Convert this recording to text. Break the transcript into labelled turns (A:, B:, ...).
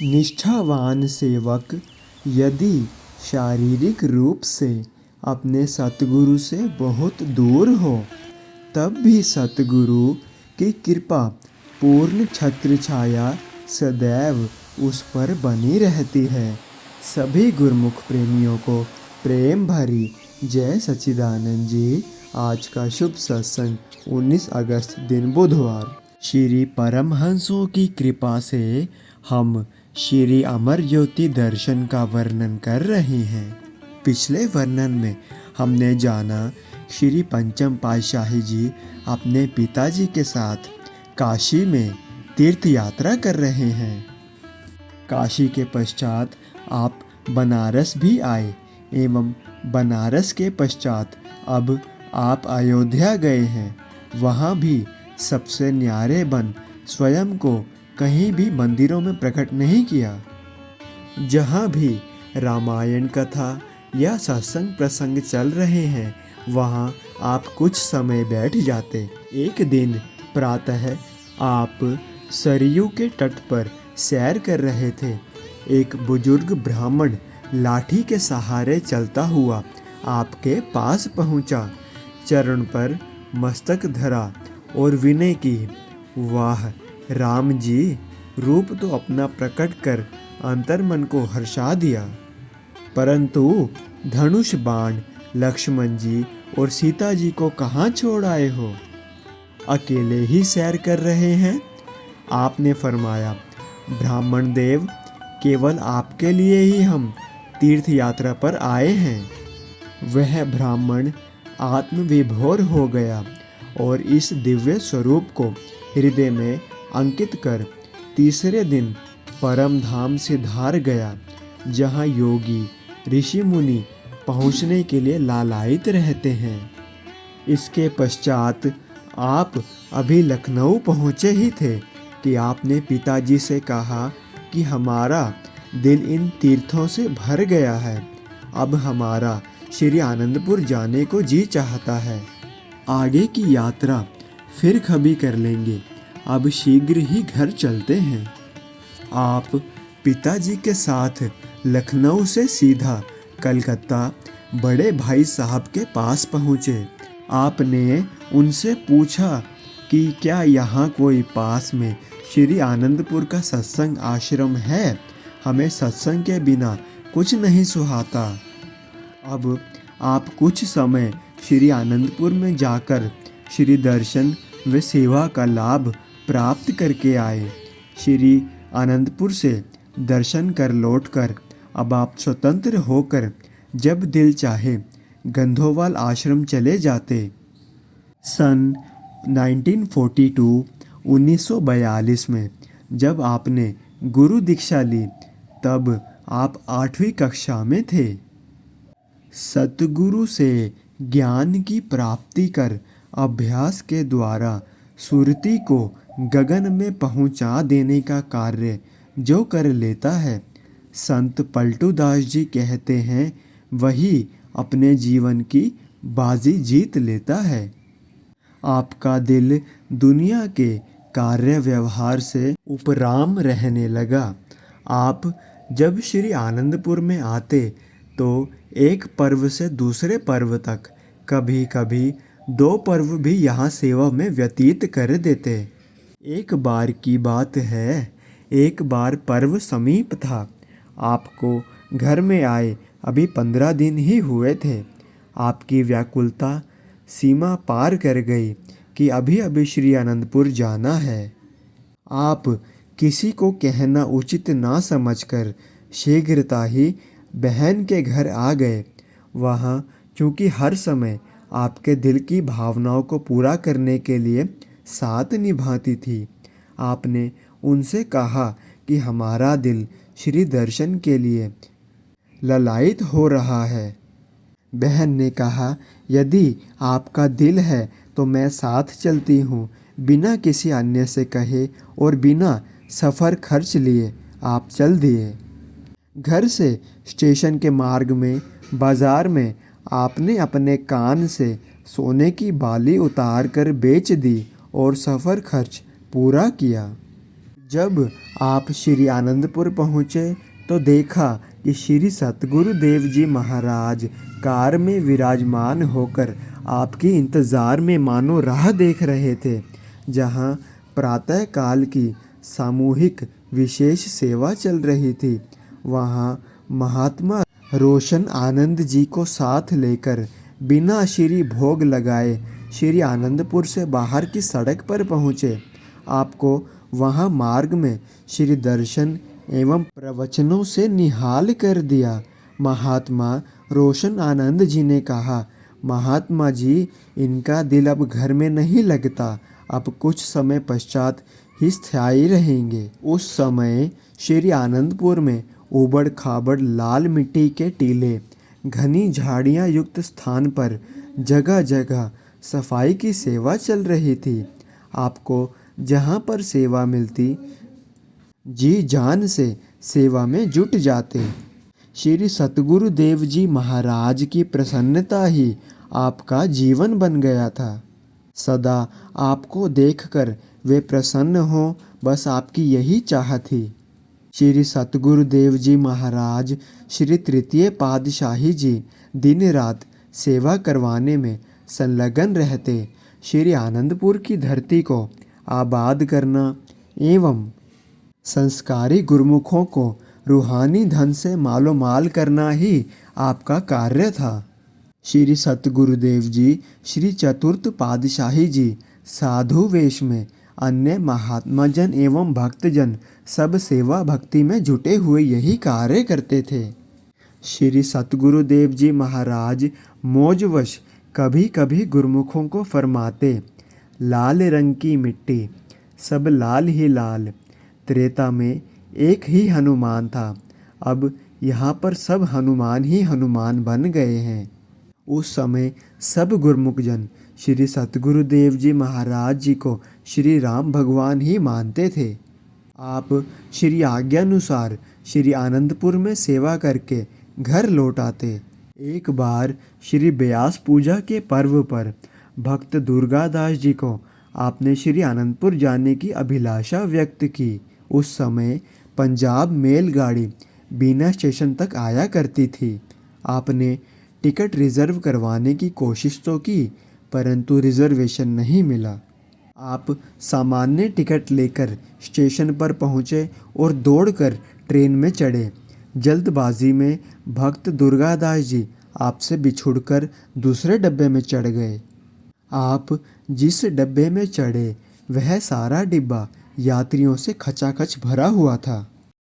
A: निष्ठावान सेवक यदि शारीरिक रूप से अपने सतगुरु से बहुत दूर हो, तब भी सतगुरु की कृपा पूर्ण छत्र छाया सदैव उस पर बनी रहती है। सभी गुरुमुख प्रेमियों को प्रेम भरी जय सच्चिदानंद जी। आज का शुभ सत्संग 19 अगस्त दिन बुधवार। श्री परमहंसों की कृपा से हम श्री अमर ज्योति दर्शन का वर्णन कर रहे हैं। पिछले वर्णन में हमने जाना श्री पंचम पातशाही जी अपने पिताजी के साथ काशी में तीर्थ यात्रा कर रहे हैं। काशी के पश्चात आप बनारस भी आए एवं बनारस के पश्चात अब आप अयोध्या गए हैं। वहाँ भी सबसे न्यारे बन स्वयं को कहीं भी मंदिरों में प्रकट नहीं किया। जहाँ भी रामायण कथा या सत्संग प्रसंग चल रहे हैं, वहाँ आप कुछ समय बैठ जाते। एक दिन प्रातः आप सरयू के तट पर सैर कर रहे थे। एक बुजुर्ग ब्राह्मण लाठी के सहारे चलता हुआ आपके पास पहुँचा, चरण पर मस्तक धरा और विनय की, वाह राम जी, रूप तो अपना प्रकट कर अंतर्मन को हर्षा दिया, परंतु धनुष बाण लक्ष्मण जी और सीता जी को कहाँ छोड़ आए हो? अकेले ही सैर कर रहे हैं? आपने फरमाया, ब्राह्मण देव, केवल आपके लिए ही हम तीर्थ यात्रा पर आए हैं। वह ब्राह्मण आत्मविभोर हो गया और इस दिव्य स्वरूप को हृदय में अंकित कर तीसरे दिन परम धाम से धार गया, जहाँ योगी ऋषि मुनि पहुँचने के लिए लालायित रहते हैं। इसके पश्चात आप अभी लखनऊ पहुँचे ही थे कि आपने पिताजी से कहा कि हमारा दिल इन तीर्थों से भर गया है, अब हमारा श्री आनंदपुर जाने को जी चाहता है। आगे की यात्रा फिर कभी कर लेंगे, अब शीघ्र ही घर चलते हैं। आप पिताजी के साथ लखनऊ से सीधा कलकत्ता बड़े भाई साहब के पास पहुँचे। आपने उनसे पूछा कि क्या यहाँ कोई पास में श्री आनंदपुर का सत्संग आश्रम है? हमें सत्संग के बिना कुछ नहीं सुहाता। अब आप कुछ समय श्री आनंदपुर में जाकर श्री दर्शन व सेवा का लाभ प्राप्त करके आए। श्री आनंदपुर से दर्शन कर लौटकर अब आप स्वतंत्र होकर जब दिल चाहे गंधोवाल आश्रम चले जाते। सन 1942 में जब आपने गुरु दीक्षा ली, तब आप 8वीं कक्षा में थे। सतगुरु से ज्ञान की प्राप्ति कर अभ्यास के द्वारा सुरति को गगन में पहुंचा देने का कार्य जो कर लेता है, संत पलटूदास जी कहते हैं, वही अपने जीवन की बाजी जीत लेता है। आपका दिल दुनिया के कार्य व्यवहार से उपराम रहने लगा। आप जब श्री आनंदपुर में आते तो एक पर्व से दूसरे पर्व तक, कभी कभी 2 पर्व भी यहाँ सेवा में व्यतीत कर देते। एक बार की बात है, एक बार पर्व समीप था। आपको घर में आए अभी 15 दिन ही हुए थे। आपकी व्याकुलता सीमा पार कर गई कि अभी अभी श्री आनंदपुर जाना है। आप किसी को कहना उचित ना समझकर शीघ्रता ही बहन के घर आ गए। वहाँ चूँकि हर समय आपके दिल की भावनाओं को पूरा करने के लिए साथ निभाती थी, आपने उनसे कहा कि हमारा दिल श्री दर्शन के लिए ललायित हो रहा है। बहन ने कहा, यदि आपका दिल है तो मैं साथ चलती हूँ। बिना किसी अन्य से कहे और बिना सफ़र खर्च लिए आप चल दिए। घर से स्टेशन के मार्ग में बाज़ार में आपने अपने कान से सोने की बाली उतार कर बेच दी और सफ़र खर्च पूरा किया। जब आप श्री आनंदपुर पहुँचे तो देखा कि श्री सतगुरु देव जी महाराज कार में विराजमान होकर आपकी इंतज़ार में मानो राह देख रहे थे। जहाँ प्रातः काल की सामूहिक विशेष सेवा चल रही थी, वहाँ महात्मा रोशन आनंद जी को साथ लेकर बिना श्री भोग लगाए श्री आनंदपुर से बाहर की सड़क पर पहुँचे। आपको वहाँ मार्ग में श्री दर्शन एवं प्रवचनों से निहाल कर दिया। महात्मा रोशन आनंद जी ने कहा, महात्मा जी, इनका दिल अब घर में नहीं लगता, अब कुछ समय पश्चात ही स्थायी रहेंगे। उस समय श्री आनंदपुर में उबड़ खाबड़ लाल मिट्टी के टीले, घनी झाड़ियाँ युक्त स्थान पर जगह जगह सफाई की सेवा चल रही थी। आपको जहाँ पर सेवा मिलती जी जान से सेवा में जुट जाते। श्री सतगुरु देव जी महाराज की प्रसन्नता ही आपका जीवन बन गया था। सदा आपको देखकर वे प्रसन्न हों, बस आपकी यही चाह थी। श्री सतगुरु देव जी महाराज श्री तृतीय पातशाही जी दिन रात सेवा करवाने में संलग्न रहते। श्री आनंदपुर की धरती को आबाद करना एवं संस्कारी गुरुमुखों को रूहानी धन से मालोमाल करना ही आपका कार्य था। श्री सतगुरुदेव जी श्री चतुर्थ पातशाही जी साधु वेश में अन्य महात्माजन एवं भक्तजन सब सेवा भक्ति में जुटे हुए यही कार्य करते थे। श्री सतगुरुदेव जी महाराज मौजवश कभी कभी गुरुमुखों को फरमाते, लाल रंग की मिट्टी, सब लाल ही लाल। त्रेता में एक ही हनुमान था, अब यहाँ पर सब हनुमान ही हनुमान बन गए हैं। उस समय सब गुरुमुखजन श्री सतगुरुदेव जी महाराज जी को श्री राम भगवान ही मानते थे। आप श्री आज्ञानुसार श्री आनंदपुर में सेवा करके घर लौट आते। एक बार श्री व्यास पूजा के पर्व पर भक्त दुर्गादास जी को आपने श्री आनंदपुर जाने की अभिलाषा व्यक्त की। उस समय पंजाब मेलगाड़ी बीना स्टेशन तक आया करती थी। आपने टिकट रिजर्व करवाने की कोशिश तो की, परंतु रिजर्वेशन नहीं मिला। आप सामान्य टिकट लेकर स्टेशन पर पहुँचे और दौड़कर ट्रेन में चढ़े। जल्दबाजी में भक्त दुर्गादास जी आपसे बिछुड़कर दूसरे डब्बे में चढ़ गए। आप जिस डब्बे में चढ़े वह सारा डिब्बा यात्रियों से खचाखच भरा हुआ था।